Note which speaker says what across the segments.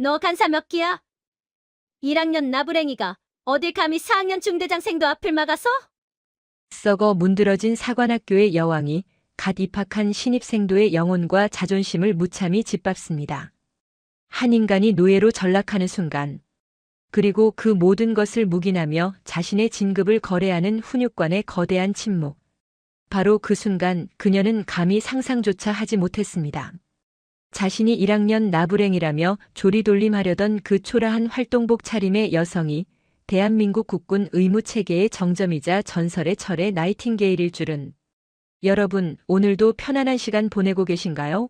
Speaker 1: 너 간사 몇 기야? 1학년 나부랭이가 어딜 감히 4학년 중대장생도 앞을 막아서?
Speaker 2: 썩어 문드러진 사관학교의 여왕이 갓 입학한 신입생도의 영혼과 자존심을 무참히 짓밟습니다. 한 인간이 노예로 전락하는 순간, 그리고 그 모든 것을 묵인하며 자신의 진급을 거래하는 훈육관의 거대한 침묵. 바로 그 순간 그녀는 감히 상상조차 하지 못했습니다. 자신이 1학년 나부랭이라며 조리돌림하려던 그 초라한 활동복 차림의 여성이 대한민국 국군 의무체계의 정점이자 전설의 철의 나이팅게일일 줄은. 여러분, 오늘도 편안한 시간 보내고 계신가요?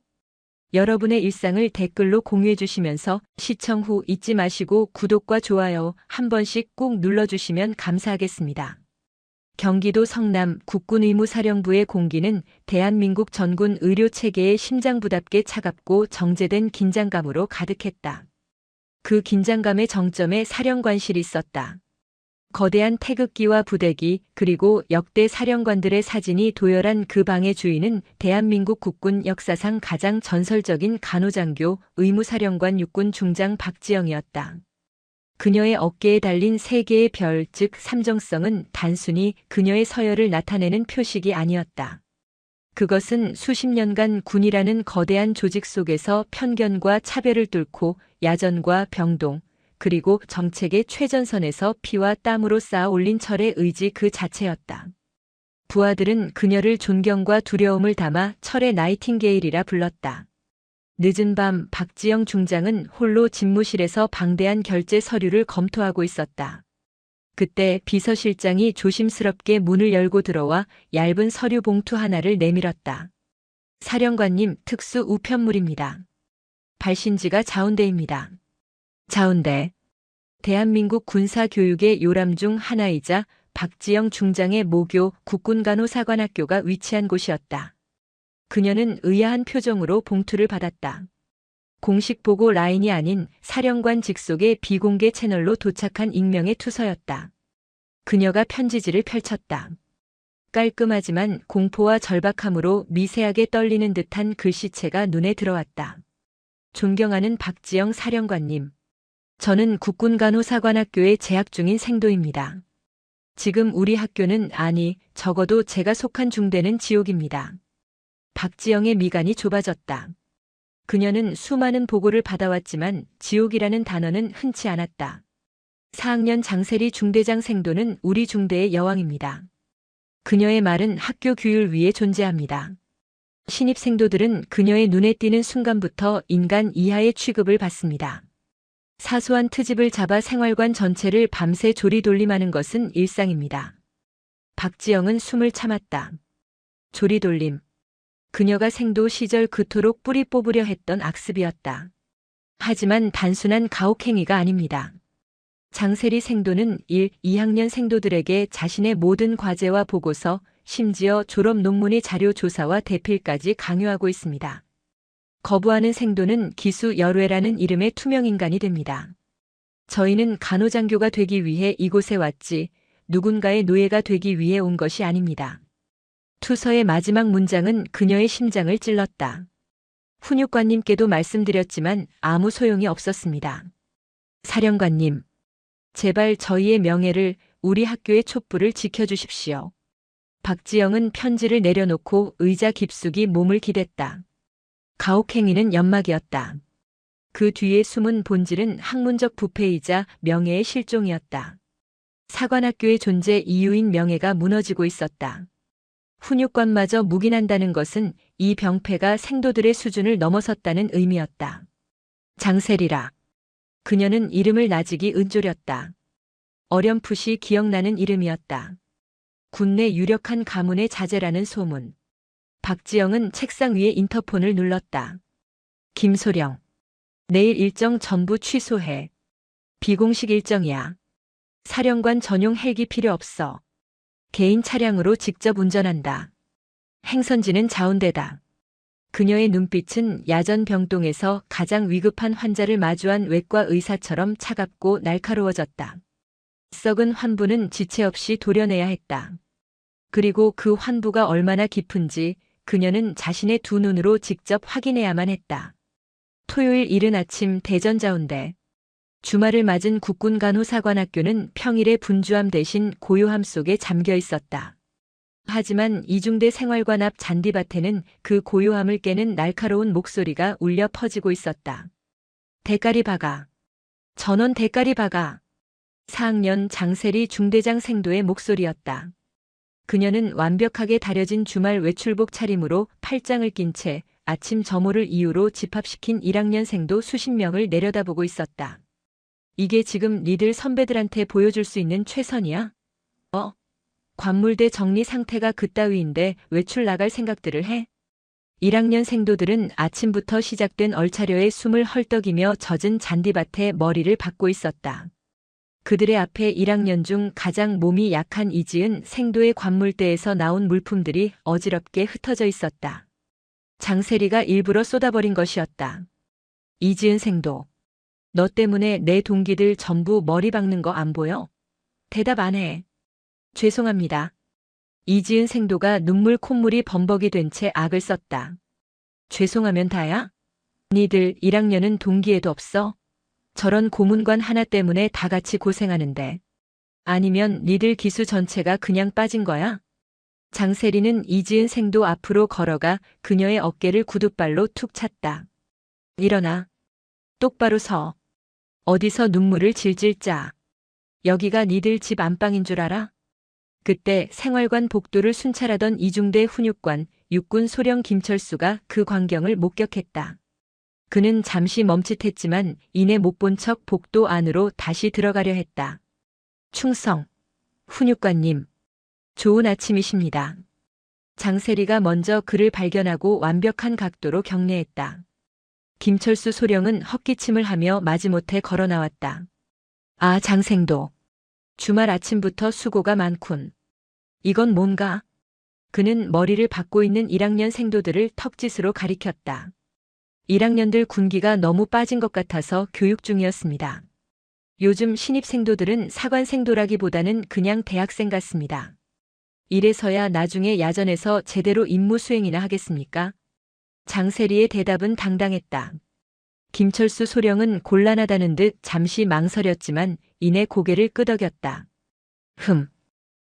Speaker 2: 여러분의 일상을 댓글로 공유해 주시면서 시청 후 잊지 마시고 구독과 좋아요 한 번씩 꾹 눌러주시면 감사하겠습니다. 경기도 성남 국군의무사령부의 공기는 대한민국 전군 의료체계의 심장부답게 차갑고 정제된 긴장감으로 가득했다. 그 긴장감의 정점에 사령관실이 있었다. 거대한 태극기와 부대기 그리고 역대 사령관들의 사진이 도열한 그 방의 주인은 대한민국 국군 역사상 가장 전설적인 간호장교 의무사령관 육군 중장 박지영이었다. 그녀의 어깨에 달린 3개의 별, 즉 삼정성은 단순히 그녀의 서열을 나타내는 표식이 아니었다. 그것은 수십 년간 군이라는 거대한 조직 속에서 편견과 차별을 뚫고 야전과 병동, 그리고 정책의 최전선에서 피와 땀으로 쌓아 올린 철의 의지 그 자체였다. 부하들은 그녀를 존경과 두려움을 담아 철의 나이팅게일이라 불렀다. 늦은 밤 박지영 중장은 홀로 집무실에서 방대한 결제 서류를 검토하고 있었다. 그때 비서실장이 조심스럽게 문을 열고 들어와 얇은 서류 봉투 하나를 내밀었다. 사령관님, 특수 우편물입니다. 발신지가 자운대입니다. 자운대. 대한민국 군사교육의 요람 중 하나이자 박지영 중장의 모교 국군간호사관학교가 위치한 곳이었다. 그녀는 의아한 표정으로 봉투를 받았다. 공식 보고 라인이 아닌 사령관 직속의 비공개 채널로 도착한 익명의 투서였다. 그녀가 편지지를 펼쳤다. 깔끔하지만 공포와 절박함으로 미세하게 떨리는 듯한 글씨체가 눈에 들어왔다. 존경하는 박지영 사령관님. 저는 국군간호사관학교에 재학 중인 생도입니다. 지금 우리 학교는 적어도 제가 속한 중대는 지옥입니다. 박지영의 미간이 좁아졌다. 그녀는 수많은 보고를 받아왔지만 지옥이라는 단어는 흔치 않았다. 4학년 장세리 중대장 생도는 우리 중대의 여왕입니다. 그녀의 말은 학교 규율 위에 존재합니다. 신입 생도들은 그녀의 눈에 띄는 순간부터 인간 이하의 취급을 받습니다. 사소한 트집을 잡아 생활관 전체를 밤새 조리돌림하는 것은 일상입니다. 박지영은 숨을 참았다. 조리돌림. 그녀가 생도 시절 그토록 뿌리 뽑으려 했던 악습이었다. 하지만 단순한 가혹행위가 아닙니다. 장세리 생도는 1, 2학년 생도들에게 자신의 모든 과제와 보고서, 심지어 졸업 논문의 자료 조사와 대필까지 강요하고 있습니다. 거부하는 생도는 기수 열외라는 이름의 투명인간이 됩니다. 저희는 간호장교가 되기 위해 이곳에 왔지 누군가의 노예가 되기 위해 온 것이 아닙니다. 투서의 마지막 문장은 그녀의 심장을 찔렀다. 훈육관님께도 말씀드렸지만 아무 소용이 없었습니다. 사령관님, 제발 저희의 명예를, 우리 학교의 촛불을 지켜주십시오. 박지영은 편지를 내려놓고 의자 깊숙이 몸을 기댔다. 가혹행위는 연막이었다. 그 뒤에 숨은 본질은 학문적 부패이자 명예의 실종이었다. 사관학교의 존재 이유인 명예가 무너지고 있었다. 훈육관마저 묵인한다는 것은 이 병폐가 생도들의 수준을 넘어섰다는 의미였다. 장세리라. 그녀는 이름을 나직이 은졸였다. 어렴풋이 기억나는 이름이었다. 군내 유력한 가문의 자제라는 소문. 박지영은 책상 위에 인터폰을 눌렀다. 김소령. 내일 일정 전부 취소해. 비공식 일정이야. 사령관 전용 헬기 필요 없어. 개인 차량으로 직접 운전한다. 행선지는 자운대다. 그녀의 눈빛은 야전 병동에서 가장 위급한 환자를 마주한 외과 의사처럼 차갑고 날카로워졌다. 썩은 환부는 지체 없이 도려내야 했다. 그리고 그 환부가 얼마나 깊은지 그녀는 자신의 두 눈으로 직접 확인해야만 했다. 토요일 이른 아침 대전자운대. 주말을 맞은 국군간호사관학교는 평일의 분주함 대신 고요함 속에 잠겨 있었다. 하지만 이중대 생활관 앞 잔디밭에는 그 고요함을 깨는 날카로운 목소리가 울려 퍼지고 있었다. 대가리 박아. 전원 대가리 박아. 4학년 장세리 중대장 생도의 목소리였다. 그녀는 완벽하게 다려진 주말 외출복 차림으로 팔짱을 낀 채 아침 점호를 이유로 집합시킨 1학년 생도 수십 명을 내려다보고 있었다. 이게 지금 니들 선배들한테 보여줄 수 있는 최선이야? 관물대 정리 상태가 그따위인데 외출 나갈 생각들을 해? 1학년 생도들은 아침부터 시작된 얼차려에 숨을 헐떡이며 젖은 잔디밭에 머리를 박고 있었다. 그들의 앞에 1학년 중 가장 몸이 약한 이지은 생도의 관물대에서 나온 물품들이 어지럽게 흩어져 있었다. 장세리가 일부러 쏟아버린 것이었다. 이지은 생도. 너 때문에 내 동기들 전부 머리 박는 거 안 보여? 대답 안 해. 죄송합니다. 이지은 생도가 눈물 콧물이 범벅이 된 채 악을 썼다. 죄송하면 다야? 니들 1학년은 동기에도 없어? 저런 고문관 하나 때문에 다 같이 고생하는데. 아니면 니들 기수 전체가 그냥 빠진 거야? 장세리는 이지은 생도 앞으로 걸어가 그녀의 어깨를 구둣발로 툭 찼다. 일어나. 똑바로 서. 어디서 눈물을 질질 짜. 여기가 니들 집 안방인 줄 알아? 그때 생활관 복도를 순찰하던 이중대 훈육관 육군 소령 김철수가 그 광경을 목격했다. 그는 잠시 멈칫했지만 이내 못 본 척 복도 안으로 다시 들어가려 했다. 충성. 훈육관님. 좋은 아침이십니다. 장세리가 먼저 그를 발견하고 완벽한 각도로 경례했다. 김철수 소령은 헛기침을 하며 마지못해 걸어 나왔다. 아, 장생도. 주말 아침부터 수고가 많군. 이건 뭔가? 그는 머리를 박고 있는 1학년 생도들을 턱짓으로 가리켰다. 1학년들 군기가 너무 빠진 것 같아서 교육 중이었습니다. 요즘 신입 생도들은 사관 생도라기보다는 그냥 대학생 같습니다. 이래서야 나중에 야전에서 제대로 임무 수행이나 하겠습니까? 장세리의 대답은 당당했다. 김철수 소령은 곤란하다는 듯 잠시 망설였지만 이내 고개를 끄덕였다.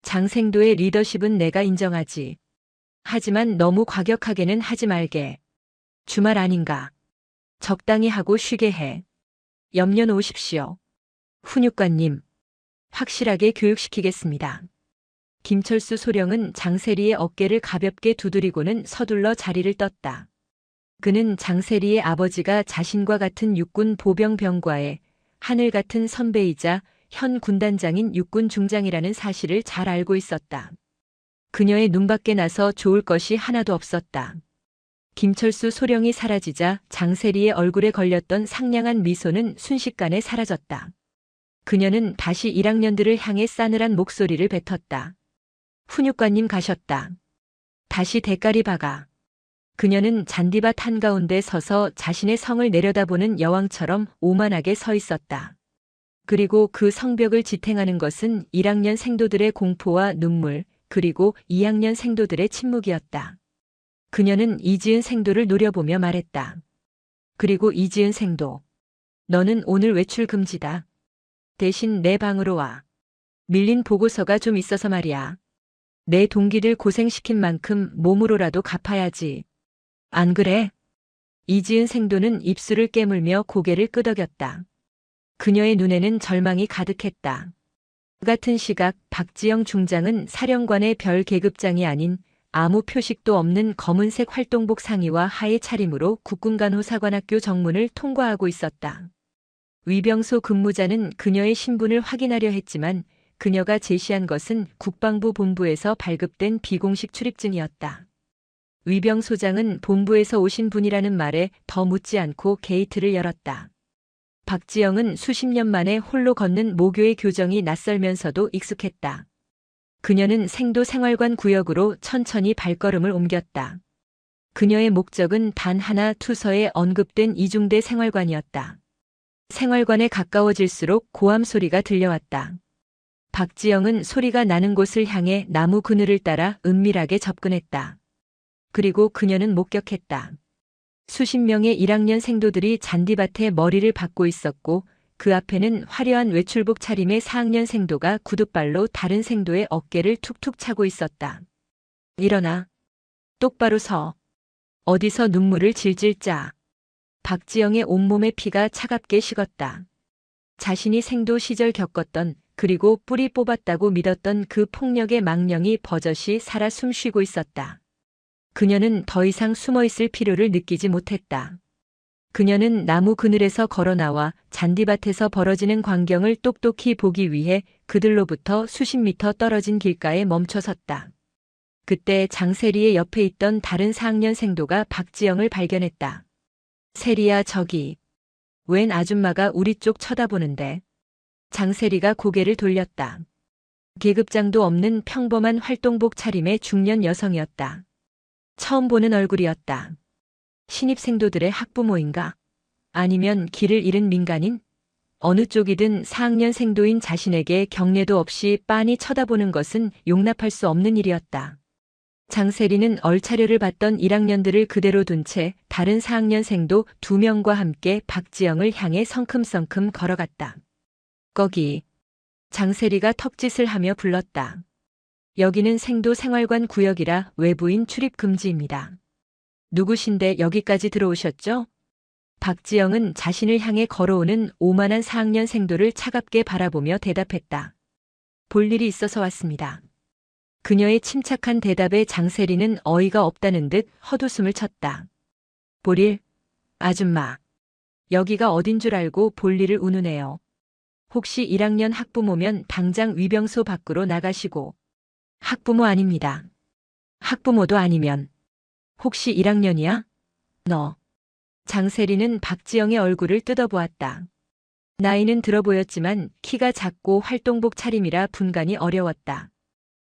Speaker 2: 장생도의 리더십은 내가 인정하지. 하지만 너무 과격하게는 하지 말게. 주말 아닌가. 적당히 하고 쉬게 해. 염려 놓으십시오. 훈육관님. 확실하게 교육시키겠습니다. 김철수 소령은 장세리의 어깨를 가볍게 두드리고는 서둘러 자리를 떴다. 그는 장세리의 아버지가 자신과 같은 육군 보병병과의 하늘 같은 선배이자 현 군단장인 육군 중장이라는 사실을 잘 알고 있었다. 그녀의 눈밖에 나서 좋을 것이 하나도 없었다. 김철수 소령이 사라지자 장세리의 얼굴에 걸렸던 상냥한 미소는 순식간에 사라졌다. 그녀는 다시 1학년들을 향해 싸늘한 목소리를 뱉었다. 훈육관님 가셨다. 다시 대가리 박아. 그녀는 잔디밭 한가운데 서서 자신의 성을 내려다보는 여왕처럼 오만하게 서 있었다. 그리고 그 성벽을 지탱하는 것은 1학년 생도들의 공포와 눈물, 그리고 2학년 생도들의 침묵이었다. 그녀는 이지은 생도를 노려보며 말했다. 그리고 이지은 생도. 너는 오늘 외출 금지다. 대신 내 방으로 와. 밀린 보고서가 좀 있어서 말이야. 내 동기들 고생시킨 만큼 몸으로라도 갚아야지. 안 그래? 이지은 생도는 입술을 깨물며 고개를 끄덕였다. 그녀의 눈에는 절망이 가득했다. 그 같은 시각 박지영 중장은 사령관의 별 계급장이 아닌 아무 표식도 없는 검은색 활동복 상의와 하의 차림으로 국군간호사관학교 정문을 통과하고 있었다. 위병소 근무자는 그녀의 신분을 확인하려 했지만 그녀가 제시한 것은 국방부 본부에서 발급된 비공식 출입증이었다. 위병소장은 본부에서 오신 분이라는 말에 더 묻지 않고 게이트를 열었다. 박지영은 수십 년 만에 홀로 걷는 모교의 교정이 낯설면서도 익숙했다. 그녀는 생도 생활관 구역으로 천천히 발걸음을 옮겼다. 그녀의 목적은 단 하나, 투서에 언급된 이중대 생활관이었다. 생활관에 가까워질수록 고함 소리가 들려왔다. 박지영은 소리가 나는 곳을 향해 나무 그늘을 따라 은밀하게 접근했다. 그리고 그녀는 목격했다. 수십 명의 1학년 생도들이 잔디밭에 머리를 박고 있었고 그 앞에는 화려한 외출복 차림의 4학년 생도가 구둣발로 다른 생도의 어깨를 툭툭 차고 있었다. 일어나. 똑바로 서. 어디서 눈물을 질질 짜. 박지영의 온몸의 피가 차갑게 식었다. 자신이 생도 시절 겪었던 그리고 뿌리 뽑았다고 믿었던 그 폭력의 망령이 버젓이 살아 숨쉬고 있었다. 그녀는 더 이상 숨어 있을 필요를 느끼지 못했다. 그녀는 나무 그늘에서 걸어 나와 잔디밭에서 벌어지는 광경을 똑똑히 보기 위해 그들로부터 수십 미터 떨어진 길가에 멈춰 섰다. 그때 장세리의 옆에 있던 다른 4학년 생도가 박지영을 발견했다. 세리야, 저기. 웬 아줌마가 우리 쪽 쳐다보는데. 장세리가 고개를 돌렸다. 계급장도 없는 평범한 활동복 차림의 중년 여성이었다. 처음 보는 얼굴이었다. 신입생도들의 학부모인가? 아니면 길을 잃은 민간인? 어느 쪽이든 4학년 생도인 자신에게 경례도 없이 빤히 쳐다보는 것은 용납할 수 없는 일이었다. 장세리는 얼차려를 받던 1학년들을 그대로 둔 채 다른 4학년 생도 2명과 함께 박지영을 향해 성큼성큼 걸어갔다. 거기. 장세리가 턱짓을 하며 불렀다. 여기는 생도 생활관 구역이라 외부인 출입 금지입니다. 누구신데 여기까지 들어오셨죠? 박지영은 자신을 향해 걸어오는 오만한 4학년 생도를 차갑게 바라보며 대답했다. 볼 일이 있어서 왔습니다. 그녀의 침착한 대답에 장세리는 어이가 없다는 듯 헛웃음을 쳤다. 볼 일? 아줌마. 여기가 어딘 줄 알고 볼 일을 우누네요. 혹시 1학년 학부모면 당장 위병소 밖으로 나가시고. 학부모 아닙니다. 학부모도 아니면. 혹시 1학년이야? 너. 장세리는 박지영의 얼굴을 뜯어보았다. 나이는 들어 보였지만 키가 작고 활동복 차림이라 분간이 어려웠다.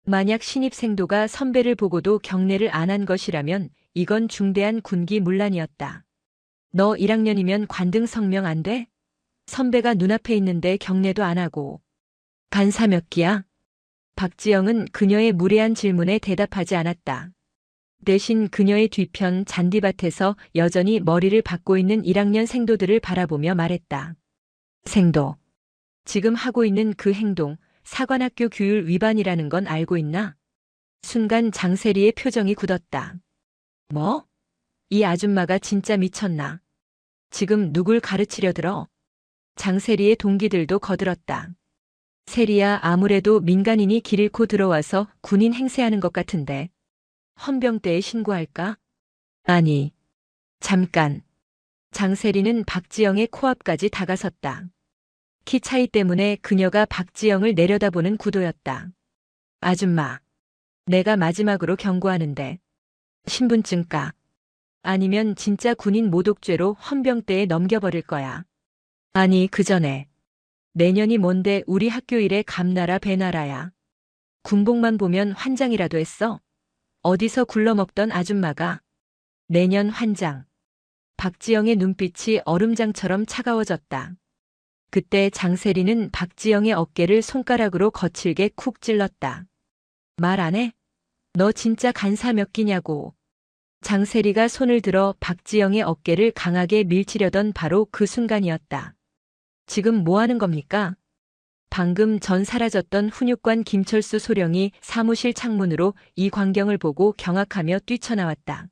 Speaker 2: 만약 신입생도가 선배를 보고도 경례를 안 한 것이라면 이건 중대한 군기 문란이었다. 너 1학년이면 관등 성명 안 돼? 선배가 눈앞에 있는데 경례도 안 하고. 간사 몇 기야? 박지영은 그녀의 무례한 질문에 대답하지 않았다. 대신 그녀의 뒤편 잔디밭에서 여전히 머리를 박고 있는 1학년 생도들을 바라보며 말했다. 생도. 지금 하고 있는 그 행동, 사관학교 규율 위반이라는 건 알고 있나? 순간 장세리의 표정이 굳었다. 뭐? 이 아줌마가 진짜 미쳤나? 지금 누굴 가르치려 들어? 장세리의 동기들도 거들었다. 세리야, 아무래도 민간인이 길 잃고 들어와서 군인 행세하는 것 같은데. 헌병대에 신고할까? 아니. 잠깐. 장세리는 박지영의 코앞까지 다가섰다. 키 차이 때문에 그녀가 박지영을 내려다보는 구도였다. 아줌마. 내가 마지막으로 경고하는데. 신분증 까. 아니면 진짜 군인 모독죄로 헌병대에 넘겨버릴 거야. 아니, 그 전에. 내년이 뭔데 우리 학교 일에 감나라 배나라야. 군복만 보면 환장이라도 했어? 어디서 굴러먹던 아줌마가. 내년 환장. 박지영의 눈빛이 얼음장처럼 차가워졌다. 그때 장세리는 박지영의 어깨를 손가락으로 거칠게 쿡 찔렀다. 말 안 해? 너 진짜 간사 몇 기냐고. 장세리가 손을 들어 박지영의 어깨를 강하게 밀치려던 바로 그 순간이었다. 지금 뭐 하는 겁니까? 방금 전 사라졌던 훈육관 김철수 소령이 사무실 창문으로 이 광경을 보고 경악하며 뛰쳐나왔다.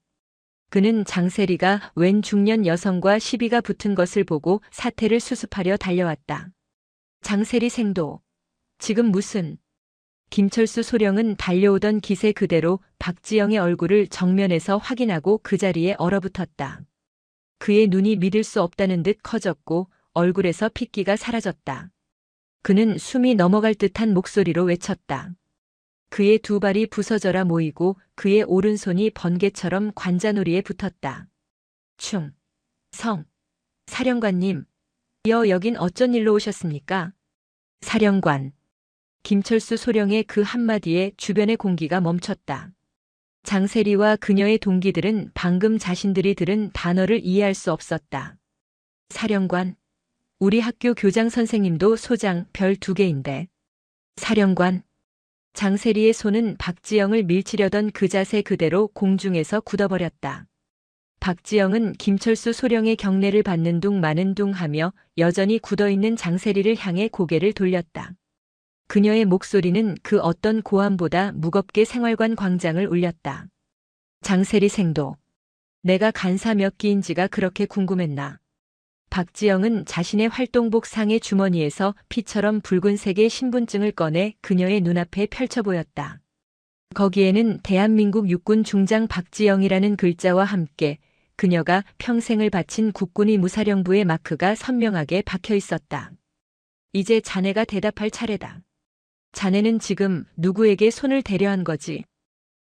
Speaker 2: 그는 장세리가 웬 중년 여성과 시비가 붙은 것을 보고 사태를 수습하려 달려왔다. 장세리 생도. 지금 무슨. 김철수 소령은 달려오던 기세 그대로 박지영의 얼굴을 정면에서 확인하고 그 자리에 얼어붙었다. 그의 눈이 믿을 수 없다는 듯 커졌고 얼굴에서 핏기가 사라졌다. 그는 숨이 넘어갈 듯한 목소리로 외쳤다. 그의 두 발이 부서져라 모이고 그의 오른손이 번개처럼 관자놀이에 붙었다. 충. 성. 사령관님. 여긴 어쩐 일로 오셨습니까? 사령관. 김철수 소령의 그 한마디에 주변의 공기가 멈췄다. 장세리와 그녀의 동기들은 방금 자신들이 들은 단어를 이해할 수 없었다. 사령관. 우리 학교 교장 선생님도 소장 별 2개인데. 사령관. 장세리의 손은 박지영을 밀치려던 그 자세 그대로 공중에서 굳어버렸다. 박지영은 김철수 소령의 경례를 받는 둥 마는 둥 하며 여전히 굳어있는 장세리를 향해 고개를 돌렸다. 그녀의 목소리는 그 어떤 고함보다 무겁게 생활관 광장을 울렸다. 장세리 생도. 내가 간사 몇 기인지가 그렇게 궁금했나. 박지영은 자신의 활동복 상의 주머니에서 피처럼 붉은색의 신분증을 꺼내 그녀의 눈앞에 펼쳐 보였다. 거기에는 대한민국 육군 중장 박지영이라는 글자와 함께 그녀가 평생을 바친 국군의 무사령부의 마크가 선명하게 박혀 있었다. 이제 자네가 대답할 차례다. 자네는 지금 누구에게 손을 대려 한 거지?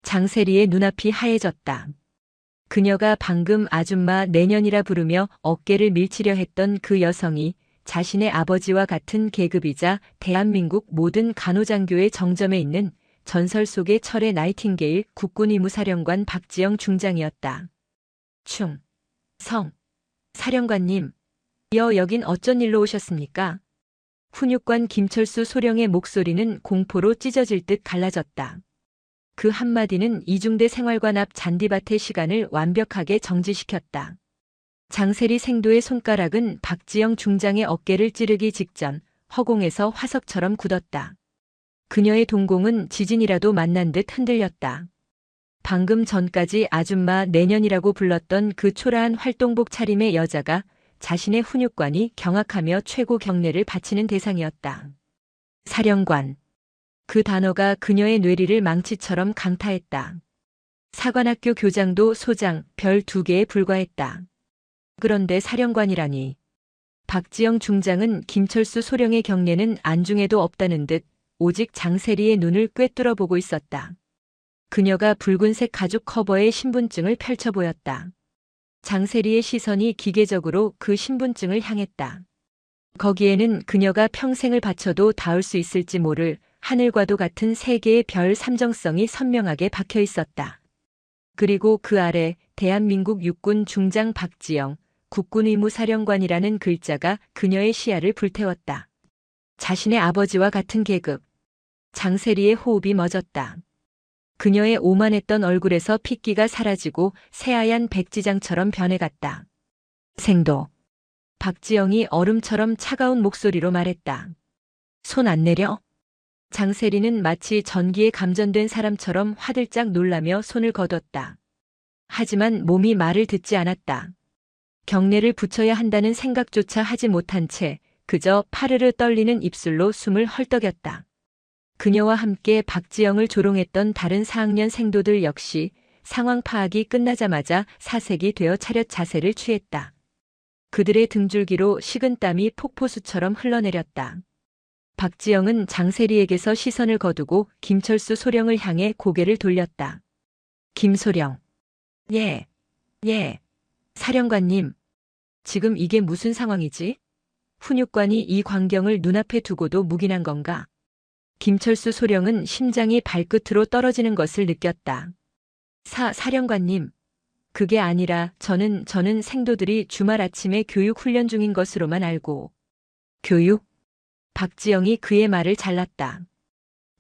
Speaker 2: 장세리의 눈앞이 하얘졌다. 그녀가 방금 아줌마 내년이라 부르며 어깨를 밀치려 했던 그 여성이 자신의 아버지와 같은 계급이자 대한민국 모든 간호장교의 정점에 있는 전설 속의 철의 나이팅게일 국군의무사령관 박지영 중장이었다. 사령관님, 여긴 어쩐 일로 오셨습니까? 훈육관 김철수 소령의 목소리는 공포로 찢어질 듯 갈라졌다. 그 한마디는 이중대 생활관 앞 잔디밭의 시간을 완벽하게 정지시켰다. 장세리 생도의 손가락은 박지영 중장의 어깨를 찌르기 직전 허공에서 화석처럼 굳었다. 그녀의 동공은 지진이라도 만난 듯 흔들렸다. 방금 전까지 아줌마 내년이라고 불렀던 그 초라한 활동복 차림의 여자가 자신의 훈육관이 경악하며 최고 경례를 바치는 대상이었다. 사령관. 그 단어가 그녀의 뇌리를 망치처럼 강타했다. 사관학교 교장도 소장, 별 2개에 불과했다. 그런데 사령관이라니. 박지영 중장은 김철수 소령의 경례는 안중에도 없다는 듯 오직 장세리의 눈을 꿰뚫어 보고 있었다. 그녀가 붉은색 가죽 커버의 신분증을 펼쳐 보였다. 장세리의 시선이 기계적으로 그 신분증을 향했다. 거기에는 그녀가 평생을 바쳐도 닿을 수 있을지 모를 하늘과도 같은 3개의 별 삼정성이 선명하게 박혀 있었다. 그리고 그 아래 대한민국 육군 중장 박지영, 국군의무사령관이라는 글자가 그녀의 시야를 불태웠다. 자신의 아버지와 같은 계급. 장세리의 호흡이 멎었다. 그녀의 오만했던 얼굴에서 핏기가 사라지고 새하얀 백지장처럼 변해갔다. 생도. 박지영이 얼음처럼 차가운 목소리로 말했다. 손 안 내려? 장세리는 마치 전기에 감전된 사람처럼 화들짝 놀라며 손을 거뒀다. 하지만 몸이 말을 듣지 않았다. 경례를 붙여야 한다는 생각조차 하지 못한 채 그저 파르르 떨리는 입술로 숨을 헐떡였다. 그녀와 함께 박지영을 조롱했던 다른 4학년 생도들 역시 상황 파악이 끝나자마자 사색이 되어 차렷 자세를 취했다. 그들의 등줄기로 식은땀이 폭포수처럼 흘러내렸다. 박지영은 장세리에게서 시선을 거두고 김철수 소령을 향해 고개를 돌렸다. 김소령. 예. 사령관님. 지금 이게 무슨 상황이지? 훈육관이 이 광경을 눈앞에 두고도 묵인한 건가? 김철수 소령은 심장이 발끝으로 떨어지는 것을 느꼈다. 사령관님. 그게 아니라 저는 생도들이 주말 아침에 교육 훈련 중인 것으로만 알고. 교육? 박지영이 그의 말을 잘랐다.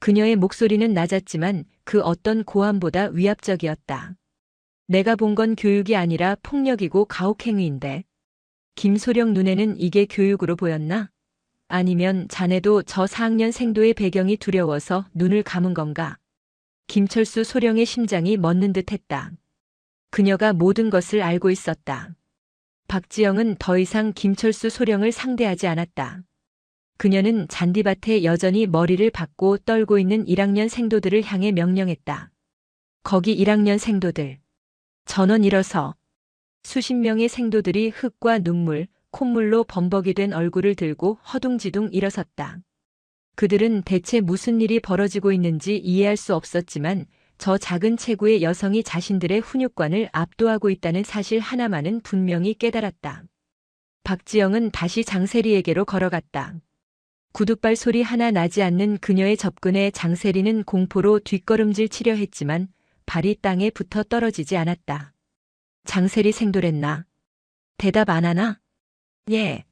Speaker 2: 그녀의 목소리는 낮았지만 그 어떤 고함보다 위압적이었다. 내가 본 건 교육이 아니라 폭력이고 가혹행위인데. 김소령 눈에는 이게 교육으로 보였나? 아니면 자네도 저 4학년 생도의 배경이 두려워서 눈을 감은 건가? 김철수 소령의 심장이 멎는 듯했다. 그녀가 모든 것을 알고 있었다. 박지영은 더 이상 김철수 소령을 상대하지 않았다. 그녀는 잔디밭에 여전히 머리를 박고 떨고 있는 1학년 생도들을 향해 명령했다. 거기 1학년 생도들. 전원 일어서. 수십 명의 생도들이 흙과 눈물, 콧물로 범벅이 된 얼굴을 들고 허둥지둥 일어섰다. 그들은 대체 무슨 일이 벌어지고 있는지 이해할 수 없었지만 저 작은 체구의 여성이 자신들의 훈육관을 압도하고 있다는 사실 하나만은 분명히 깨달았다. 박지영은 다시 장세리에게로 걸어갔다. 구둣발 소리 하나 나지 않는 그녀의 접근에 장세리는 공포로 뒷걸음질 치려 했지만 발이 땅에 붙어 떨어지지 않았다. 장세리 생도랬나? 대답 안 하나? 예.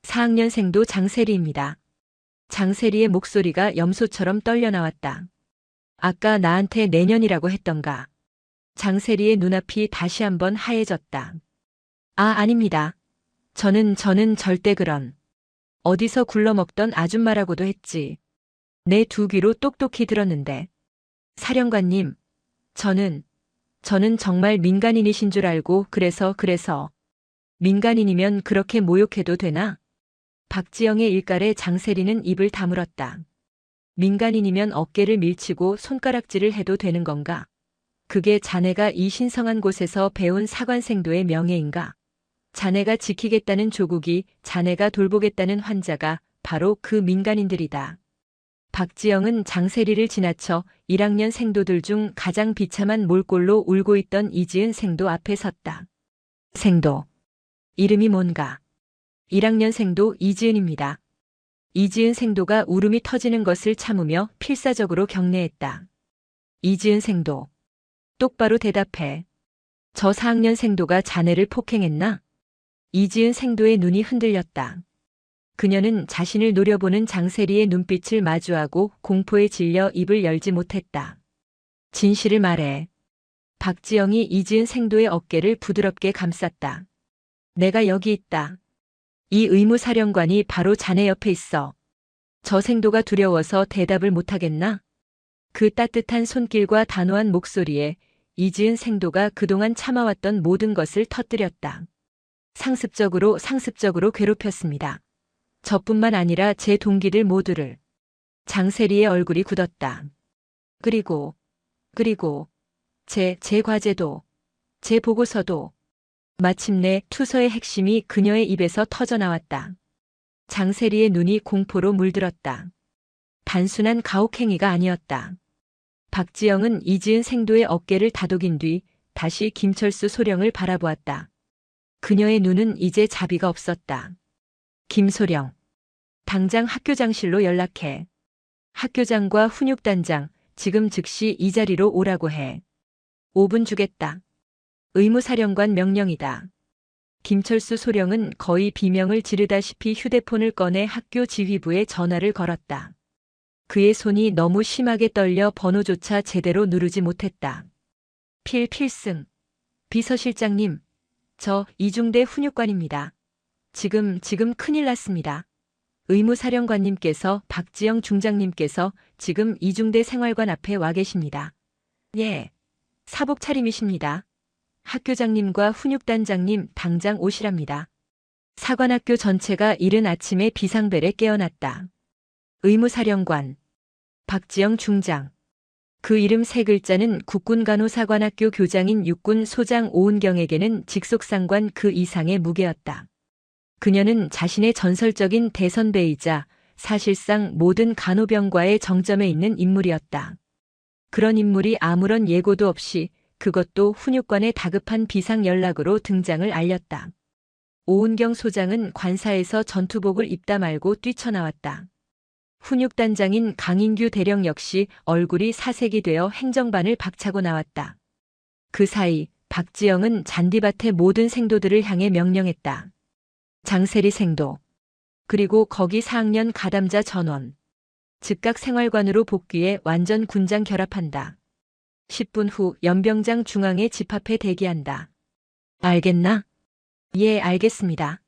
Speaker 2: 4학년 생도 장세리입니다. 장세리의 목소리가 염소처럼 떨려 나왔다. 아까 나한테 내년이라고 했던가? 장세리의 눈앞이 다시 한번 하얘졌다. 아닙니다. 저는 절대 그런. 어디서 굴러먹던 아줌마라고도 했지. 내 두 귀로 똑똑히 들었는데. 사령관님, 저는 정말 민간인이신 줄 알고 그래서. 민간인이면 그렇게 모욕해도 되나? 박지영의 일갈에 장세리는 입을 다물었다. 민간인이면 어깨를 밀치고 손가락질을 해도 되는 건가? 그게 자네가 이 신성한 곳에서 배운 사관생도의 명예인가? 자네가 지키겠다는 조국이, 자네가 돌보겠다는 환자가 바로 그 민간인들이다. 박지영은 장세리를 지나쳐 1학년 생도들 중 가장 비참한 몰골로 울고 있던 이지은 생도 앞에 섰다. 생도. 이름이 뭔가? 1학년 생도 이지은입니다. 이지은 생도가 울음이 터지는 것을 참으며 필사적으로 경례했다. 이지은 생도. 똑바로 대답해. 저 4학년 생도가 자네를 폭행했나? 이지은 생도의 눈이 흔들렸다. 그녀는 자신을 노려보는 장세리의 눈빛을 마주하고 공포에 질려 입을 열지 못했다. 진실을 말해. 박지영이 이지은 생도의 어깨를 부드럽게 감쌌다. 내가 여기 있다. 이 의무사령관이 바로 자네 옆에 있어. 저 생도가 두려워서 대답을 못하겠나? 그 따뜻한 손길과 단호한 목소리에 이지은 생도가 그동안 참아왔던 모든 것을 터뜨렸다. 상습적으로 괴롭혔습니다. 저뿐만 아니라 제 동기들 모두를. 장세리의 얼굴이 굳었다. 그리고 제 과제도, 제 보고서도. 마침내 투서의 핵심이 그녀의 입에서 터져나왔다. 장세리의 눈이 공포로 물들었다. 단순한 가혹행위가 아니었다. 박지영은 이지은 생도의 어깨를 다독인 뒤 다시 김철수 소령을 바라보았다. 그녀의 눈은 이제 자비가 없었다. 김소령. 당장 학교장실로 연락해. 학교장과 훈육단장, 지금 즉시 이 자리로 오라고 해. 5분 주겠다. 의무사령관 명령이다. 김철수 소령은 거의 비명을 지르다시피 휴대폰을 꺼내 학교 지휘부에 전화를 걸었다. 그의 손이 너무 심하게 떨려 번호조차 제대로 누르지 못했다. 필승. 비서실장님. 저 이중대 훈육관입니다. 지금 큰일 났습니다. 의무사령관님께서 박지영 중장님께서 지금 이중대 생활관 앞에 와 계십니다. 예. 사복 차림이십니다. 학교장님과 훈육단장님 당장 오시랍니다. 사관학교 전체가 이른 아침에 비상벨에 깨어났다. 의무사령관. 박지영 중장. 그 이름 세 글자는 국군간호사관학교 교장인 육군 소장 오은경에게는 직속상관 그 이상의 무게였다. 그녀는 자신의 전설적인 대선배이자 사실상 모든 간호병과의 정점에 있는 인물이었다. 그런 인물이 아무런 예고도 없이 그것도 훈육관의 다급한 비상 연락으로 등장을 알렸다. 오은경 소장은 관사에서 전투복을 입다 말고 뛰쳐나왔다. 훈육단장인 강인규 대령 역시 얼굴이 사색이 되어 행정반을 박차고 나왔다. 그 사이 박지영은 잔디밭의 모든 생도들을 향해 명령했다. 장세리 생도. 그리고 거기 4학년 가담자 전원. 즉각 생활관으로 복귀해 완전 군장 결합한다. 10분 후 연병장 중앙에 집합해 대기한다. 알겠나? 예, 알겠습니다.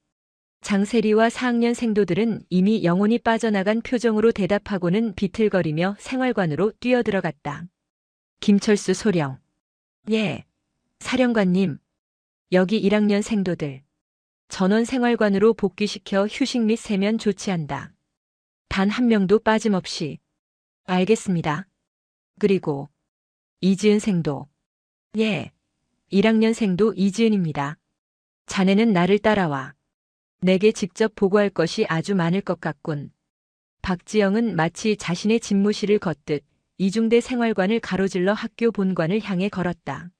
Speaker 2: 장세리와 4학년 생도들은 이미 영혼이 빠져나간 표정으로 대답하고는 비틀거리며 생활관으로 뛰어들어갔다. 김철수 소령. 예. 사령관님. 여기 1학년 생도들. 전원 생활관으로 복귀시켜 휴식 및 세면 조치한다. 단 한 명도 빠짐없이. 알겠습니다. 그리고 이지은 생도. 예. 1학년 생도 이지은입니다. 자네는 나를 따라와. 내게 직접 보고할 것이 아주 많을 것 같군. 박지영은 마치 자신의 집무실을 걷듯 이중대 생활관을 가로질러 학교 본관을 향해 걸었다.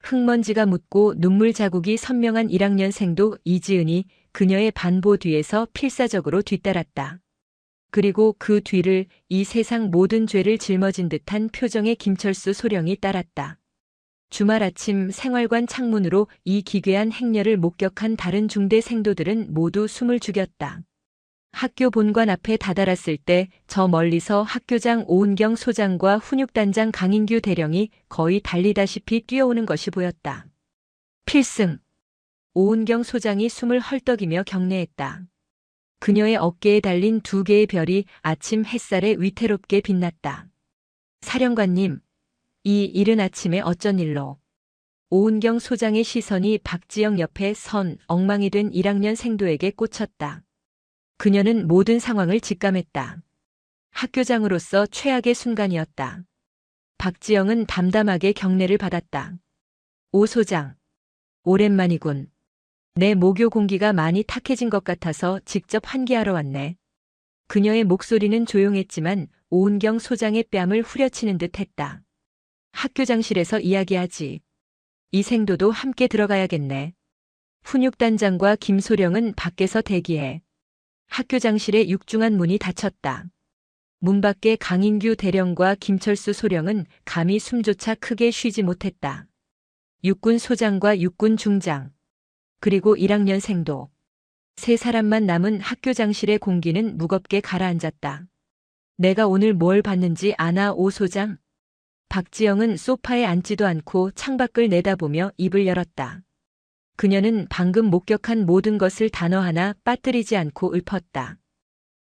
Speaker 2: 흙먼지가 묻고 눈물 자국이 선명한 1학년 생도 이지은이 그녀의 반보 뒤에서 필사적으로 뒤따랐다. 그리고 그 뒤를 이 세상 모든 죄를 짊어진 듯한 표정의 김철수 소령이 따랐다. 주말 아침 생활관 창문으로 이 기괴한 행렬을 목격한 다른 중대 생도들은 모두 숨을 죽였다. 학교 본관 앞에 다다랐을 때 저 멀리서 학교장 오은경 소장과 훈육단장 강인규 대령이 거의 달리다시피 뛰어오는 것이 보였다. 필승! 오은경 소장이 숨을 헐떡이며 경례했다. 그녀의 어깨에 달린 2개의 별이 아침 햇살에 위태롭게 빛났다. 사령관님, 이 이른 아침에 어쩐 일로? 오은경 소장의 시선이 박지영 옆에 선 엉망이 된 1학년 생도에게 꽂혔다. 그녀는 모든 상황을 직감했다. 학교장으로서 최악의 순간이었다. 박지영은 담담하게 경례를 받았다. 오 소장, 오랜만이군. 내 모교 공기가 많이 탁해진 것 같아서 직접 환기하러 왔네. 그녀의 목소리는 조용했지만 오은경 소장의 뺨을 후려치는 듯 했다. 학교장실에서 이야기하지. 이 생도도 함께 들어가야겠네. 훈육단장과 김소령은 밖에서 대기해. 학교장실의 육중한 문이 닫혔다. 문 밖에 강인규 대령과 김철수 소령은 감히 숨조차 크게 쉬지 못했다. 육군 소장과 육군 중장, 그리고 1학년 생도. 3사람만 남은 학교장실의 공기는 무겁게 가라앉았다. 내가 오늘 뭘 봤는지 아나 오 소장? 박지영은 소파에 앉지도 않고 창밖을 내다보며 입을 열었다. 그녀는 방금 목격한 모든 것을 단어 하나 빠뜨리지 않고 읊었다.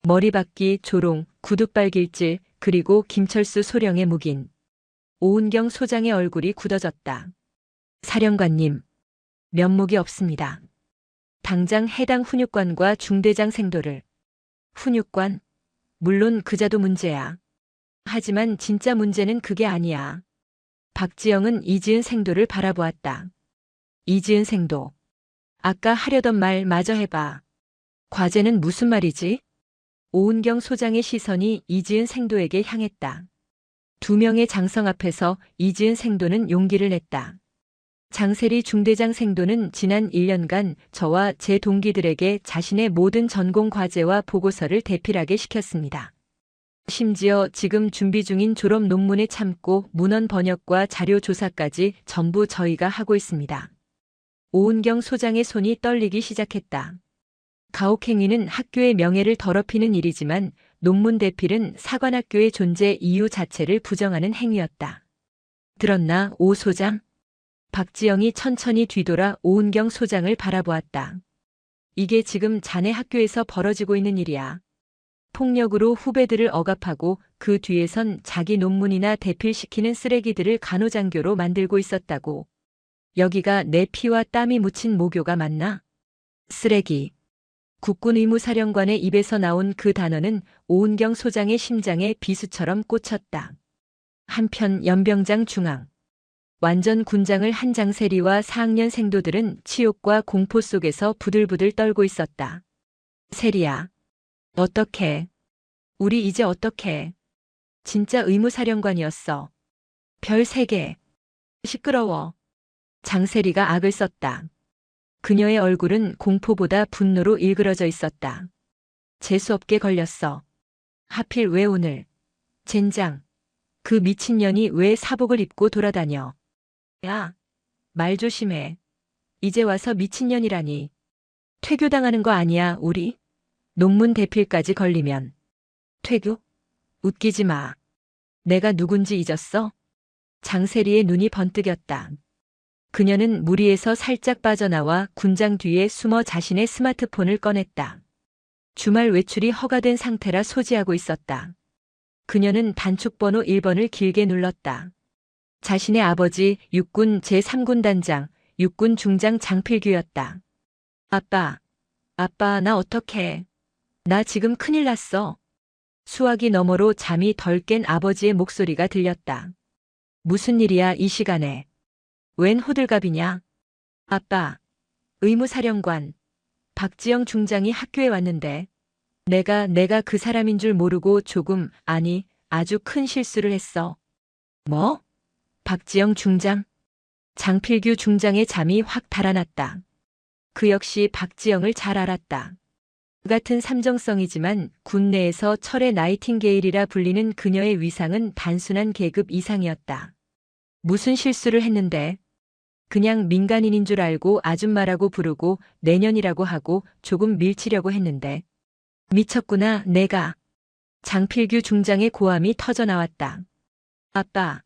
Speaker 2: 머리박기, 조롱, 구둣발길질, 그리고 김철수 소령의 묵인. 오은경 소장의 얼굴이 굳어졌다. 사령관님, 면목이 없습니다. 당장 해당 훈육관과 중대장 생도를. 훈육관? 물론 그자도 문제야. 하지만 진짜 문제는 그게 아니야. 박지영은 이지은 생도를 바라보았다. 이지은 생도. 아까 하려던 말 마저 해봐. 과제는 무슨 말이지? 오은경 소장의 시선이 이지은 생도에게 향했다. 2명의 장성 앞에서 이지은 생도는 용기를 냈다. 장세리 중대장 생도는 지난 1년간 저와 제 동기들에게 자신의 모든 전공 과제와 보고서를 대필하게 시켰습니다. 심지어 지금 준비 중인 졸업 논문에 참고 문헌 번역과 자료 조사까지 전부 저희가 하고 있습니다. 오은경 소장의 손이 떨리기 시작했다. 가혹행위는 학교의 명예를 더럽히는 일이지만 논문 대필은 사관학교의 존재 이유 자체를 부정하는 행위였다. 들었나, 오 소장? 박지영이 천천히 뒤돌아 오은경 소장을 바라보았다. 이게 지금 자네 학교에서 벌어지고 있는 일이야. 폭력으로 후배들을 억압하고 그 뒤에선 자기 논문이나 대필시키는 쓰레기들을 간호장교로 만들고 있었다고. 여기가 내 피와 땀이 묻힌 모교가 맞나? 쓰레기. 국군 의무사령관의 입에서 나온 그 단어는 오은경 소장의 심장에 비수처럼 꽂혔다. 한편 연병장 중앙. 완전 군장을 한 장세리와 4학년 생도들은 치욕과 공포 속에서 부들부들 떨고 있었다. 세리야. 어떡해. 우리 이제 어떡해. 진짜 의무사령관이었어. 별 3개. 시끄러워. 장세리가 악을 썼다. 그녀의 얼굴은 공포보다 분노로 일그러져 있었다. 재수없게 걸렸어. 하필 왜 오늘. 젠장. 그 미친년이 왜 사복을 입고 돌아다녀. 야, 말 조심해. 이제 와서 미친년이라니. 퇴교당하는 거 아니야, 우리? 논문 대필까지 걸리면. 퇴교? 웃기지 마. 내가 누군지 잊었어? 장세리의 눈이 번뜩였다. 그녀는 무리에서 살짝 빠져나와 군장 뒤에 숨어 자신의 스마트폰을 꺼냈다. 주말 외출이 허가된 상태라 소지하고 있었다. 그녀는 단축번호 1번을 길게 눌렀다. 자신의 아버지 육군 제3군 단장, 육군 중장 장필규였다. 아빠, 나 어떡해. 나 지금 큰일 났어. 수화기 너머로 잠이 덜 깬 아버지의 목소리가 들렸다. 무슨 일이야 이 시간에. 웬 호들갑이냐? 아빠, 의무사령관, 박지영 중장이 학교에 왔는데 내가 그 사람인 줄 모르고 아니 아주 큰 실수를 했어. 뭐? 박지영 중장? 장필규 중장의 잠이 확 달아났다. 그 역시 박지영을 잘 알았다. 같은 삼정성이지만 군 내에서 철의 나이팅게일이라 불리는 그녀의 위상은 단순한 계급 이상이었다. 무슨 실수를 했는데? 그냥 민간인인 줄 알고 아줌마라고 부르고 내년이라고 하고 조금 밀치려고 했는데. 미쳤구나, 내가. 장필규 중장의 고함이 터져나왔다. 아빠,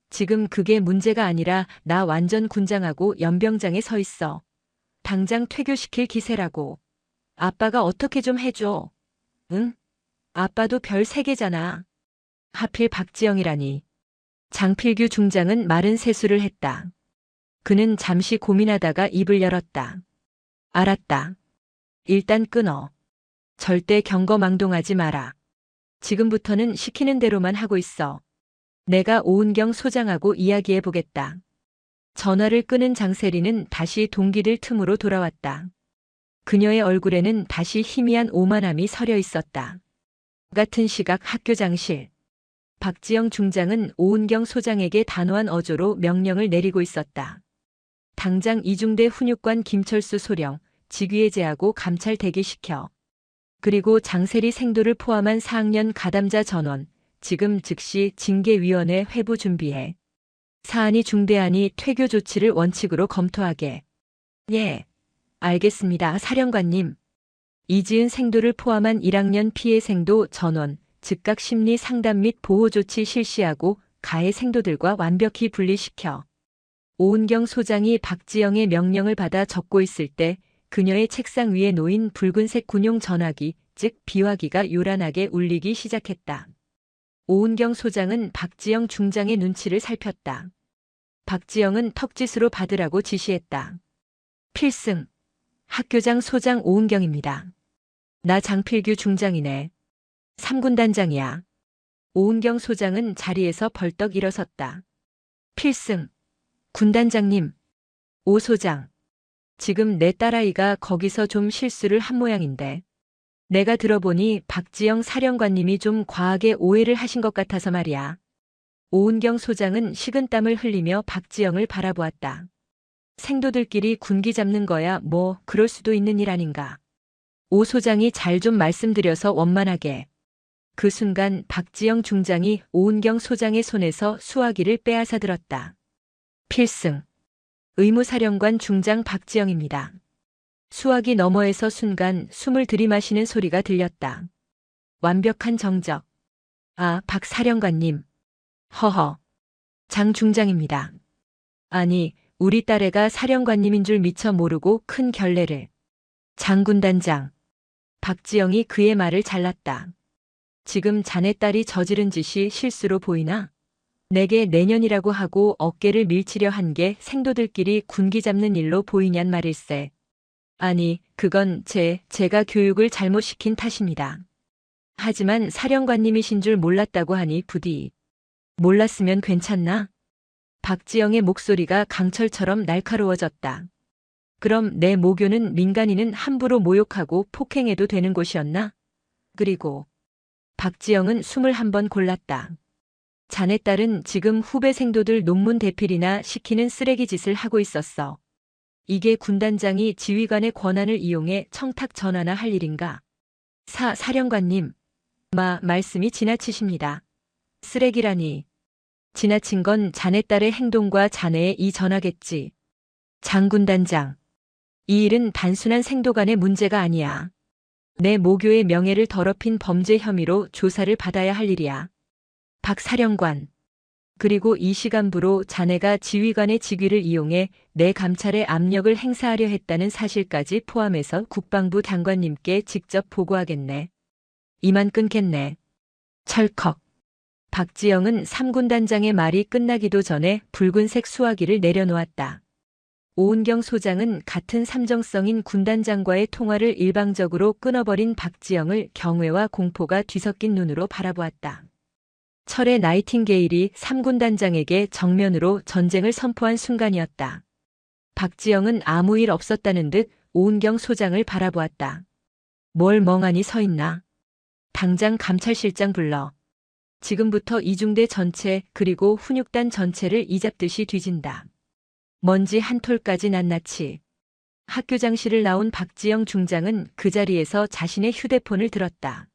Speaker 2: 지금 그게 문제가 아니라 나 완전 군장하고 연병장에 서 있어. 당장 퇴교시킬 기세라고. 아빠가 어떻게 좀 해줘. 응? 아빠도 별 3개잖아. 하필 박지영이라니. 장필규 중장은 마른 세수를 했다. 그는 잠시 고민하다가 입을 열었다. 알았다. 일단 끊어. 절대 경거망동하지 마라. 지금부터는 시키는 대로만 하고 있어. 내가 오은경 소장하고 이야기해보겠다. 전화를 끄는 장세리는 다시 동기들 틈으로 돌아왔다. 그녀의 얼굴에는 다시 희미한 오만함이 서려 있었다. 같은 시각 학교장실. 박지영 중장은 오은경 소장에게 단호한 어조로 명령을 내리고 있었다. 당장 이중대 훈육관 김철수 소령, 직위해제하고 감찰 대기시켜. 그리고 장세리 생도를 포함한 4학년 가담자 전원, 지금 즉시 징계위원회 회부 준비해. 사안이 중대하니 퇴교 조치를 원칙으로 검토하게. 예, 알겠습니다, 사령관님. 이지은 생도를 포함한 1학년 피해 생도 전원, 즉각 심리 상담 및 보호 조치 실시하고 가해 생도들과 완벽히 분리시켜. 오은경 소장이 박지영의 명령을 받아 적고 있을 때 그녀의 책상 위에 놓인 붉은색 군용 전화기, 즉 비화기가 요란하게 울리기 시작했다. 오은경 소장은 박지영 중장의 눈치를 살폈다. 박지영은 턱짓으로 받으라고 지시했다. 필승. 학교장 소장 오은경입니다. 나 장필규 중장이네. 3군단장이야. 오은경 소장은 자리에서 벌떡 일어섰다. 필승. 군단장님. 오 소장. 지금 내 딸아이가 거기서 좀 실수를 한 모양인데. 내가 들어보니 박지영 사령관님이 좀 과하게 오해를 하신 것 같아서 말이야. 오은경 소장은 식은땀을 흘리며 박지영을 바라보았다. 생도들끼리 군기 잡는 거야 뭐 그럴 수도 있는 일 아닌가. 오 소장이 잘 좀 말씀드려서 원만하게. 그 순간 박지영 중장이 오은경 소장의 손에서 수화기를 빼앗아 들었다. 필승. 의무사령관 중장 박지영입니다. 수화기 너머에서 순간 숨을 들이마시는 소리가 들렸다. 완벽한 정적. 아, 박 사령관님. 허허. 장 중장입니다. 아니, 우리 딸애가 사령관님인 줄 미처 모르고 큰 결례를. 장군단장. 박지영이 그의 말을 잘랐다. 지금 자네 딸이 저지른 짓이 실수로 보이나? 내게 내년이라고 하고 어깨를 밀치려 한 게 생도들끼리 군기 잡는 일로 보이냔 말일세. 아니, 그건 제가 교육을 잘못 시킨 탓입니다. 하지만 사령관님이신 줄 몰랐다고 하니 부디. 몰랐으면 괜찮나? 박지영의 목소리가 강철처럼 날카로워졌다. 그럼 내 모교는 민간인은 함부로 모욕하고 폭행해도 되는 곳이었나? 그리고 박지영은 숨을 한번 골랐다. 자네 딸은 지금 후배 생도들 논문 대필이나 시키는 쓰레기 짓을 하고 있었어. 이게 군단장이 지휘관의 권한을 이용해 청탁 전화나 할 일인가? 사령관님. 말씀이 지나치십니다. 쓰레기라니. 지나친 건 자네 딸의 행동과 자네의 이 전화겠지. 장군단장. 이 일은 단순한 생도 간의 문제가 아니야. 내 모교의 명예를 더럽힌 범죄 혐의로 조사를 받아야 할 일이야. 박 사령관. 그리고 이 시간부로 자네가 지휘관의 직위를 이용해 내 감찰에 압력을 행사하려 했다는 사실까지 포함해서 국방부 장관님께 직접 보고하겠네. 이만 끊겠네. 철컥. 박지영은 3군단장의 말이 끝나기도 전에 붉은색 수화기를 내려놓았다. 오은경 소장은 같은 삼정성인 군단장과의 통화를 일방적으로 끊어버린 박지영을 경외와 공포가 뒤섞인 눈으로 바라보았다. 철의 나이팅게일이 3군단장에게 정면으로 전쟁을 선포한 순간이었다. 박지영은 아무 일 없었다는 듯 오은경 소장을 바라보았다. 뭘 멍하니 서 있나? 당장 감찰실장 불러. 지금부터 이중대 전체 그리고 훈육단 전체를 이잡듯이 뒤진다. 먼지 한 톨까지 낱낱이. 학교장실을 나온 박지영 중장은 그 자리에서 자신의 휴대폰을 들었다.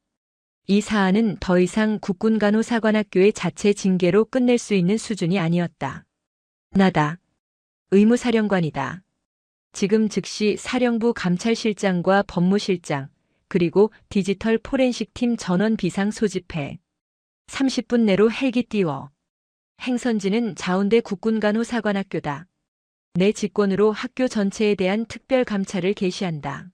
Speaker 2: 이 사안은 더 이상 국군간호사관학교의 자체 징계로 끝낼 수 있는 수준이 아니었다. 나다. 의무사령관이다. 지금 즉시 사령부 감찰실장과 법무실장, 그리고 디지털 포렌식 팀 전원 비상 소집해. 30분 내로 헬기 띄워. 행선지는 자운대 국군간호 사관학교다. 내 직권으로 학교 전체에 대한 특별 감찰을 개시한다.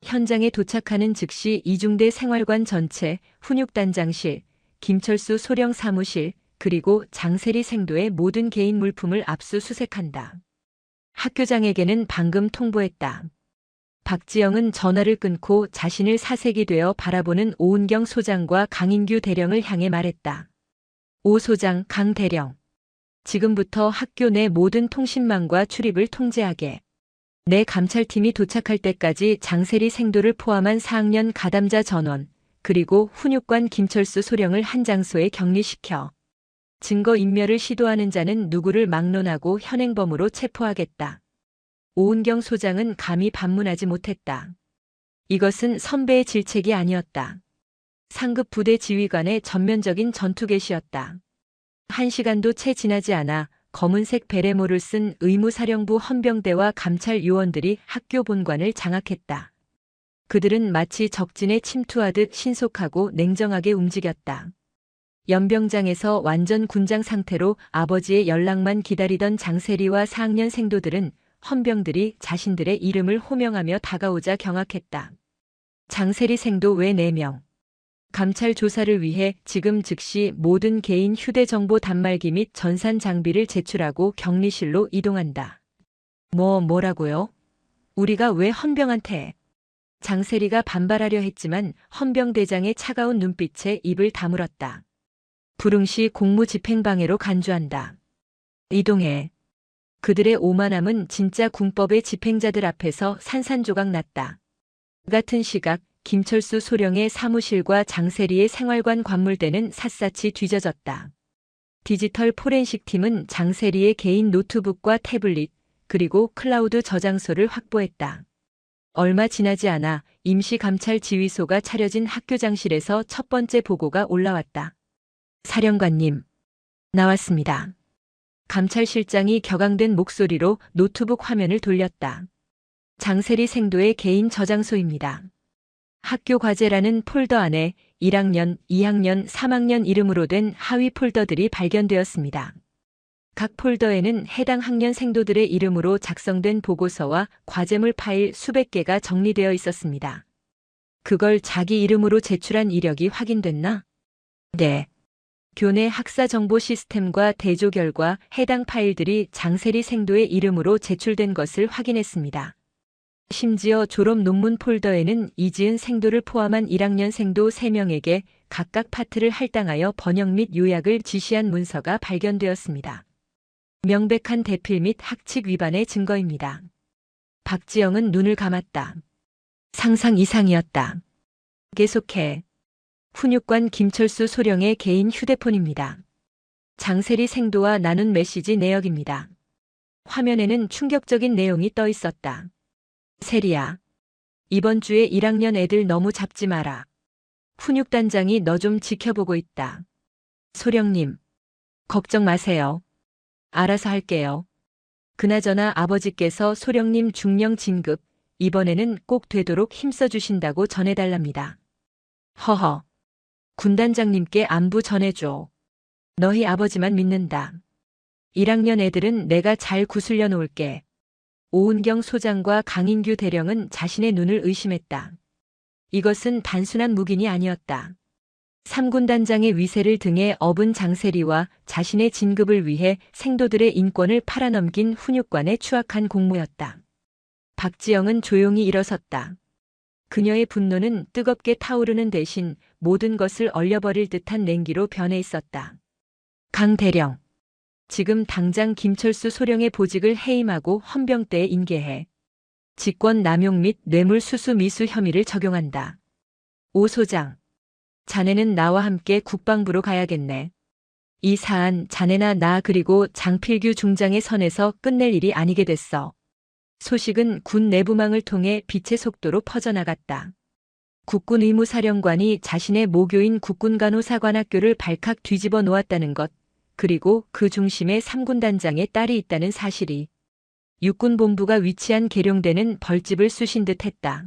Speaker 2: 현장에 도착하는 즉시 이중대 생활관 전체, 훈육단장실, 김철수 소령 사무실, 그리고 장세리 생도의 모든 개인 물품을 압수수색한다. 학교장에게는 방금 통보했다. 박지영은 전화를 끊고 자신을 사색이 되어 바라보는 오은경 소장과 강인규 대령을 향해 말했다. 오 소장, 강 대령. 지금부터 학교 내 모든 통신망과 출입을 통제하게. 내 감찰팀이 도착할 때까지 장세리 생도를 포함한 4학년 가담자 전원, 그리고 훈육관 김철수 소령을 한 장소에 격리시켜. 증거인멸을 시도하는 자는 누구를 막론하고 현행범으로 체포하겠다. 오은경 소장은 감히 반문하지 못했다. 이것은 선배의 질책이 아니었다. 상급 부대 지휘관의 전면적인 전투 개시였다. 1시간도 채 지나지 않아 검은색 베레모를 쓴 의무사령부 헌병대와 감찰 요원들이 학교 본관을 장악했다. 그들은 마치 적진에 침투하듯 신속하고 냉정하게 움직였다. 연병장에서 완전 군장 상태로 아버지의 연락만 기다리던 장세리와 4학년 생도들은 헌병들이 자신들의 이름을 호명하며 다가오자 경악했다. 장세리 생도 외 4명. 감찰 조사를 위해 지금 즉시 모든 개인 휴대정보 단말기 및 전산 장비를 제출하고 격리실로 이동한다. 뭐라고요? 우리가 왜 헌병한테? 장세리가 반발하려 했지만 헌병대장의 차가운 눈빛에 입을 다물었다. 불응시 공무집행방해로 간주한다. 이동해. 그들의 오만함은 진짜 군법의 집행자들 앞에서 산산조각 났다. 같은 시각 김철수 소령의 사무실과 장세리의 생활관 관물대는 샅샅이 뒤져졌다. 디지털 포렌식 팀은 장세리의 개인 노트북과 태블릿, 그리고 클라우드 저장소를 확보했다. 얼마 지나지 않아 임시감찰지휘소가 차려진 학교장실에서 첫 번째 보고가 올라왔다. 사령관님, 나왔습니다. 감찰실장이 격앙된 목소리로 노트북 화면을 돌렸다. 장세리 생도의 개인 저장소입니다. 학교 과제라는 폴더 안에 1학년, 2학년, 3학년 이름으로 된 하위 폴더들이 발견되었습니다. 각 폴더에는 해당 학년 생도들의 이름으로 작성된 보고서와 과제물 파일 수백 개가 정리되어 있었습니다. 그걸 자기 이름으로 제출한 이력이 확인됐나? 네. 교내 학사 정보 시스템과 대조 결과 해당 파일들이 장세리 생도의 이름으로 제출된 것을 확인했습니다. 심지어 졸업 논문 폴더에는 이지은 생도를 포함한 1학년 생도 3명에게 각각 파트를 할당하여 번역 및 요약을 지시한 문서가 발견되었습니다. 명백한 대필 및 학칙 위반의 증거입니다. 박지영은 눈을 감았다. 상상 이상이었다. 계속해. 훈육관 김철수 소령의 개인 휴대폰입니다. 장세리 생도와 나눈 메시지 내역입니다. 화면에는 충격적인 내용이 떠 있었다. 세리야. 이번 주에 1학년 애들 너무 잡지 마라. 훈육단장이 너 좀 지켜보고 있다. 소령님. 걱정 마세요. 알아서 할게요. 그나저나 아버지께서 소령님 중령 진급, 이번에는 꼭 되도록 힘써주신다고 전해달랍니다. 허허. 군단장님께 안부 전해줘. 너희 아버지만 믿는다. 1학년 애들은 내가 잘 구슬려 놓을게. 오은경 소장과 강인규 대령은 자신의 눈을 의심했다. 이것은 단순한 묵인이 아니었다. 3군 단장의 위세를 등에 업은 장세리와 자신의 진급을 위해 생도들의 인권을 팔아넘긴 훈육관의 추악한 공모였다. 박지영은 조용히 일어섰다. 그녀의 분노는 뜨겁게 타오르는 대신 모든 것을 얼려버릴 듯한 냉기로 변해 있었다. 강 대령. 지금 당장 김철수 소령의 보직을 해임하고 헌병대에 인계해. 직권 남용 및 뇌물수수 미수 혐의를 적용한다. 오 소장. 자네는 나와 함께 국방부로 가야겠네. 이 사안 자네나 나 그리고 장필규 중장의 선에서 끝낼 일이 아니게 됐어. 소식은 군 내부망을 통해 빛의 속도로 퍼져나갔다. 국군 의무사령관이 자신의 모교인 국군간호사관학교를 발칵 뒤집어 놓았다는 것, 그리고 그 중심에 3군 단장의 딸이 있다는 사실이 육군본부가 위치한 계룡대는 벌집을 쑤신 듯 했다.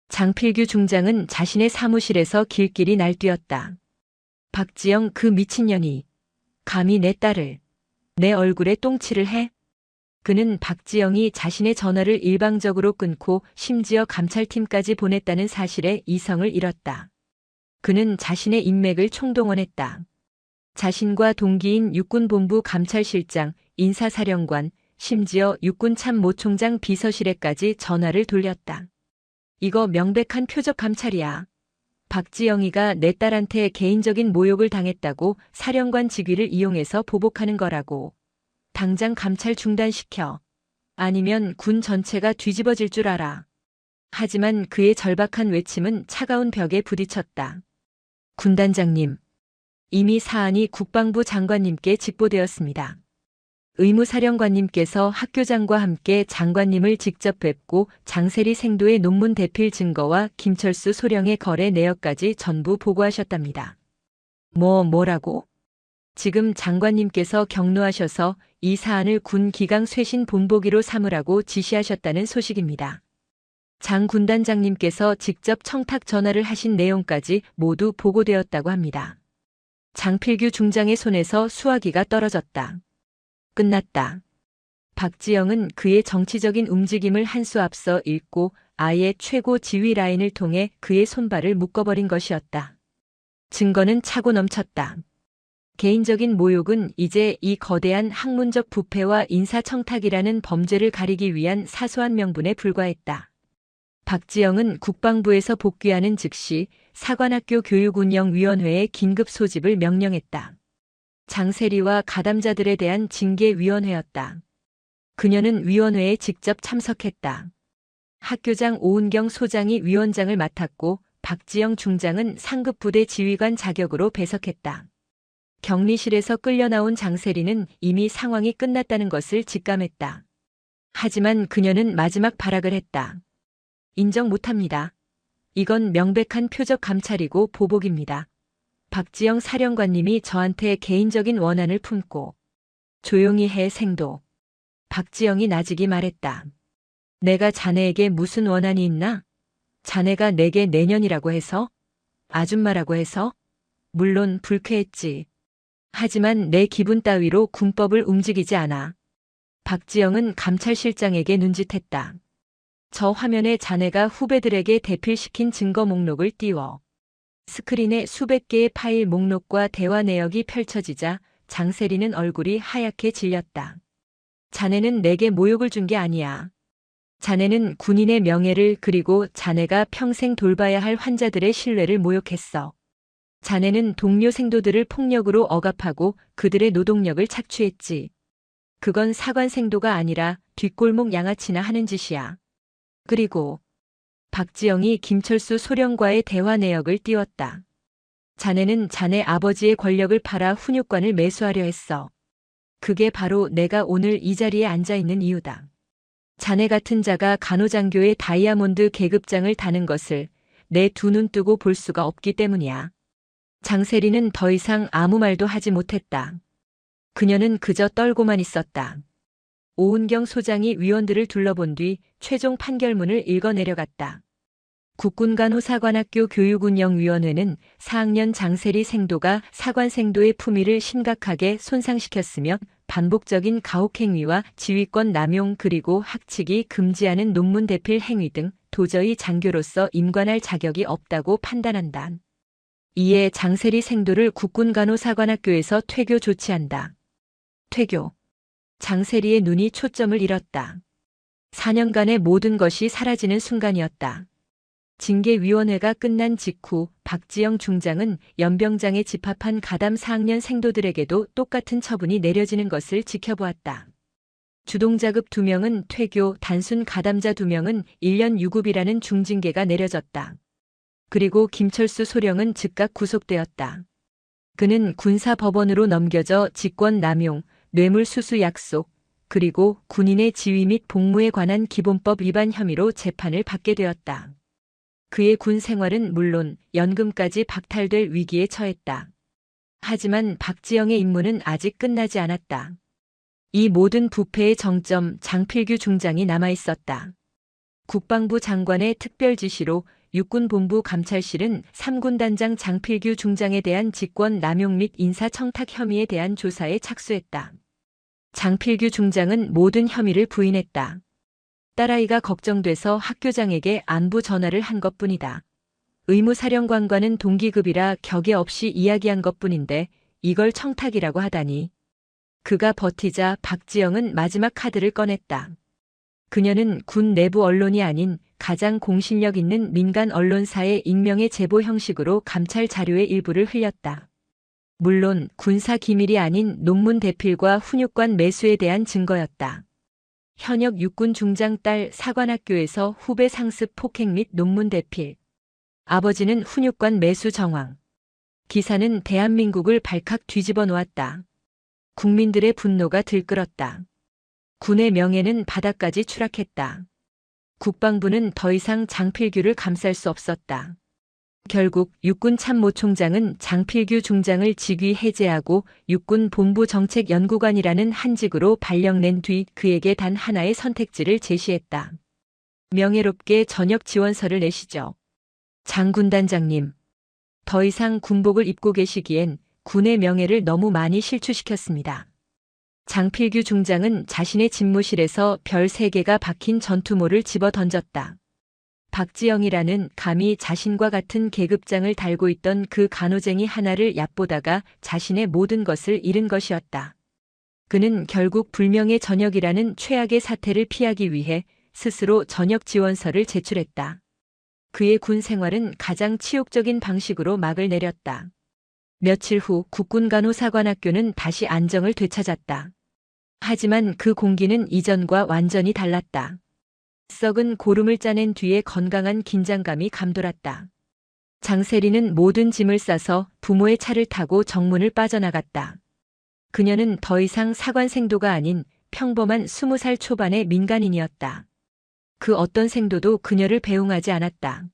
Speaker 2: 장필규 중장은 자신의 사무실에서 길길이 날뛰었다. 박지영 그 미친년이 감히 내 딸을 내 얼굴에 똥칠을 해? 그는 박지영이 자신의 전화를 일방적으로 끊고 심지어 감찰팀까지 보냈다는 사실에 이성을 잃었다. 그는 자신의 인맥을 총동원했다. 자신과 동기인 육군본부 감찰실장, 인사사령관, 심지어 육군참모총장 비서실에까지 전화를 돌렸다. 이거 명백한 표적 감찰이야. 박지영이가 내 딸한테 개인적인 모욕을 당했다고 사령관 직위를 이용해서 보복하는 거라고. 당장 감찰 중단시켜. 아니면 군 전체가 뒤집어질 줄 알아. 하지만 그의 절박한 외침은 차가운 벽에 부딪혔다. 군단장님. 이미 사안이 국방부 장관님께 직보되었습니다. 의무사령관님께서 학교장과 함께 장관님을 직접 뵙고 장세리 생도의 논문 대필 증거와 김철수 소령의 거래 내역까지 전부 보고하셨답니다. 뭐라고? 지금 장관님께서 격노하셔서 이 사안을 군 기강 쇄신 본보기로 삼으라고 지시하셨다는 소식입니다. 장 군단장님께서 직접 청탁 전화를 하신 내용까지 모두 보고되었다고 합니다. 장필규 중장의 손에서 수화기가 떨어졌다. 끝났다. 박지영은 그의 정치적인 움직임을 한 수 앞서 읽고 아예 최고 지휘 라인을 통해 그의 손발을 묶어버린 것이었다. 증거는 차고 넘쳤다. 개인적인 모욕은 이제 이 거대한 학문적 부패와 인사청탁이라는 범죄를 가리기 위한 사소한 명분에 불과했다. 박지영은 국방부에서 복귀하는 즉시 사관학교 교육운영위원회에 긴급 소집을 명령했다. 장세리와 가담자들에 대한 징계위원회였다. 그녀는 위원회에 직접 참석했다. 학교장 오은경 소장이 위원장을 맡았고 박지영 중장은 상급부대 지휘관 자격으로 배석했다. 격리실에서 끌려나온 장세리는 이미 상황이 끝났다는 것을 직감했다. 하지만 그녀는 마지막 발악을 했다. 인정 못합니다. 이건 명백한 표적 감찰이고 보복입니다. 박지영 사령관님이 저한테 개인적인 원한을 품고 조용히 해 생도. 박지영이 나직이 말했다. 내가 자네에게 무슨 원한이 있나? 자네가 내게 내년이라고 해서? 아줌마라고 해서? 물론 불쾌했지. 하지만 내 기분 따위로 군법을 움직이지 않아. 박지영은 감찰실장에게 눈짓했다. 저 화면에 자네가 후배들에게 대필시킨 증거 목록을 띄워. 스크린에 수백 개의 파일 목록과 대화 내역이 펼쳐지자 장세리는 얼굴이 하얗게 질렸다. 자네는 내게 모욕을 준 게 아니야. 자네는 군인의 명예를 그리고 자네가 평생 돌봐야 할 환자들의 신뢰를 모욕했어. 자네는 동료 생도들을 폭력으로 억압하고 그들의 노동력을 착취했지. 그건 사관 생도가 아니라 뒷골목 양아치나 하는 짓이야. 그리고 박지영이 김철수 소령과의 대화 내역을 띄웠다. 자네는 자네 아버지의 권력을 팔아 훈육관을 매수하려 했어. 그게 바로 내가 오늘 이 자리에 앉아 있는 이유다. 자네 같은 자가 간호장교의 다이아몬드 계급장을 다는 것을 내 두 눈 뜨고 볼 수가 없기 때문이야. 장세리는 더 이상 아무 말도 하지 못했다. 그녀는 그저 떨고만 있었다. 오은경 소장이 위원들을 둘러본 뒤 최종 판결문을 읽어 내려갔다. 국군간호사관학교 교육운영위원회는 4학년 장세리 생도가 사관 생도의 품위를 심각하게 손상시켰으며 반복적인 가혹행위와 지휘권 남용 그리고 학칙이 금지하는 논문 대필 행위 등 도저히 장교로서 임관할 자격이 없다고 판단한다. 이에 장세리 생도를 국군간호사관학교에서 퇴교 조치한다. 퇴교. 장세리의 눈이 초점을 잃었다. 4년간의 모든 것이 사라지는 순간이었다. 징계위원회가 끝난 직후 박지영 중장은 연병장에 집합한 가담 4학년 생도들에게도 똑같은 처분이 내려지는 것을 지켜보았다. 주동자급 2명은 퇴교, 단순 가담자 2명은 1년 유급이라는 중징계가 내려졌다. 그리고 김철수 소령은 즉각 구속되었다. 그는 군사법원으로 넘겨져 직권 남용, 뇌물수수 약속, 그리고 군인의 지휘 및 복무에 관한 기본법 위반 혐의로 재판을 받게 되었다. 그의 군 생활은 물론 연금까지 박탈될 위기에 처했다. 하지만 박지영의 임무는 아직 끝나지 않았다. 이 모든 부패의 정점 장필규 중장이 남아있었다. 국방부 장관의 특별 지시로 육군본부 감찰실은 3군 단장 장필규 중장에 대한 직권 남용 및 인사청탁 혐의에 대한 조사에 착수했다. 장필규 중장은 모든 혐의를 부인했다. 딸아이가 걱정돼서 학교장에게 안부 전화를 한 것뿐이다. 의무사령관과는 동기급이라 격의 없이 이야기한 것뿐인데 이걸 청탁이라고 하다니. 그가 버티자 박지영은 마지막 카드를 꺼냈다. 그녀는 군 내부 언론이 아닌 가장 공신력 있는 민간 언론사의 익명의 제보 형식으로 감찰 자료의 일부를 흘렸다. 물론 군사 기밀이 아닌 논문 대필과 훈육관 매수에 대한 증거였다. 현역 육군 중장 딸 사관학교에서 후배 상습 폭행 및 논문 대필. 아버지는 훈육관 매수 정황. 기사는 대한민국을 발칵 뒤집어 놓았다. 국민들의 분노가 들끓었다. 군의 명예는 바닥까지 추락했다. 국방부는 더 이상 장필규를 감쌀 수 없었다. 결국 육군 참모총장은 장필규 중장을 직위 해제하고 육군 본부 정책연구관이라는 한직으로 발령낸 뒤 그에게 단 하나의 선택지를 제시했다. 명예롭게 전역 지원서를 내시죠. 장군단장님. 더 이상 군복을 입고 계시기엔 군의 명예를 너무 많이 실추시켰습니다. 장필규 중장은 자신의 집무실에서 별 3개가 박힌 전투모를 집어 던졌다. 박지영이라는 감히 자신과 같은 계급장을 달고 있던 그 간호쟁이 하나를 얕보다가 자신의 모든 것을 잃은 것이었다. 그는 결국 불명예 전역이라는 최악의 사태를 피하기 위해 스스로 전역 지원서를 제출했다. 그의 군 생활은 가장 치욕적인 방식으로 막을 내렸다. 며칠 후 국군간호사관학교는 다시 안정을 되찾았다. 하지만 그 공기는 이전과 완전히 달랐다. 썩은 고름을 짜낸 뒤에 건강한 긴장감이 감돌았다. 장세리는 모든 짐을 싸서 부모의 차를 타고 정문을 빠져나갔다. 그녀는 더 이상 사관생도가 아닌 평범한 20살 초반의 민간인이었다. 그 어떤 생도도 그녀를 배웅하지 않았다.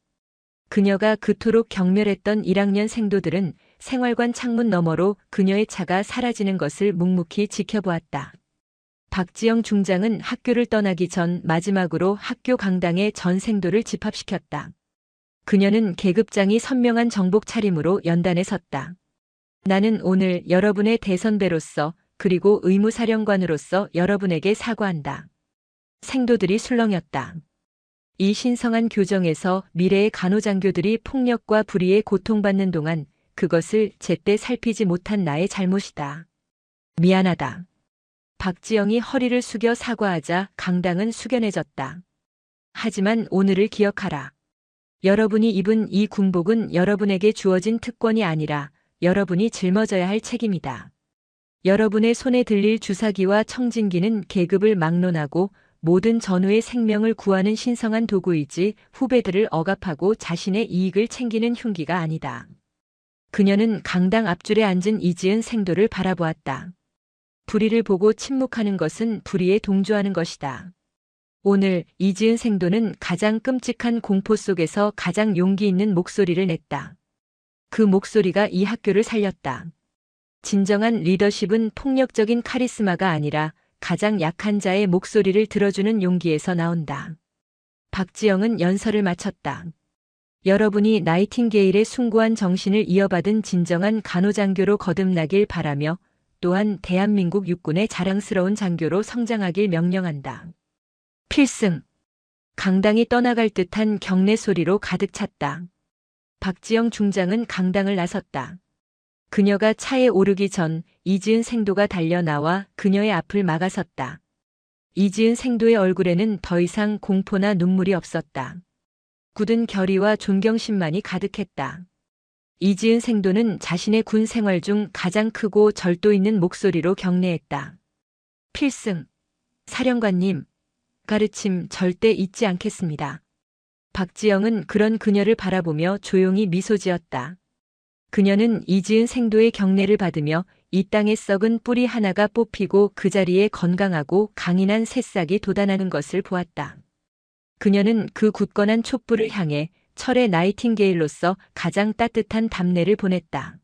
Speaker 2: 그녀가 그토록 경멸했던 1학년 생도들은 생활관 창문 너머로 그녀의 차가 사라지는 것을 묵묵히 지켜보았다. 박지영 중장은 학교를 떠나기 전 마지막으로 학교 강당에 전 생도를 집합시켰다. 그녀는 계급장이 선명한 정복 차림으로 연단에 섰다. 나는 오늘 여러분의 대선배로서 그리고 의무사령관으로서 여러분에게 사과한다. 생도들이 술렁였다. 이 신성한 교정에서 미래의 간호장교들이 폭력과 불의에 고통받는 동안 그것을 제때 살피지 못한 나의 잘못이다. 미안하다. 박지영이 허리를 숙여 사과하자 강당은 숙연해졌다. 하지만 오늘을 기억하라. 여러분이 입은 이 군복은 여러분에게 주어진 특권이 아니라 여러분이 짊어져야 할 책임이다. 여러분의 손에 들릴 주사기와 청진기는 계급을 막론하고 모든 전우의 생명을 구하는 신성한 도구이지 후배들을 억압하고 자신의 이익을 챙기는 흉기가 아니다. 그녀는 강당 앞줄에 앉은 이지은 생도를 바라보았다. 불의를 보고 침묵하는 것은 불의에 동조하는 것이다. 오늘 이지은 생도는 가장 끔찍한 공포 속에서 가장 용기 있는 목소리를 냈다. 그 목소리가 이 학교를 살렸다. 진정한 리더십은 폭력적인 카리스마가 아니라 가장 약한 자의 목소리를 들어주는 용기에서 나온다. 박지영은 연설을 마쳤다. 여러분이 나이팅게일의 숭고한 정신을 이어받은 진정한 간호장교로 거듭나길 바라며 또한 대한민국 육군의 자랑스러운 장교로 성장하길 명령한다. 필승. 강당이 떠나갈 듯한 경례 소리로 가득 찼다. 박지영 중장은 강당을 나섰다. 그녀가 차에 오르기 전 이지은 생도가 달려나와 그녀의 앞을 막아섰다. 이지은 생도의 얼굴에는 더 이상 공포나 눈물이 없었다. 굳은 결의와 존경심만이 가득했다. 이지은 생도는 자신의 군 생활 중 가장 크고 절도 있는 목소리로 경례했다. 필승. 사령관님. 가르침 절대 잊지 않겠습니다. 박지영은 그런 그녀를 바라보며 조용히 미소 지었다. 그녀는 이지은 생도의 경례를 받으며 이 땅에 썩은 뿌리 하나가 뽑히고 그 자리에 건강하고 강인한 새싹이 돋아나는 것을 보았다. 그녀는 그 굳건한 촛불을 향해 철의 나이팅게일로서 가장 따뜻한 답례를 보냈다.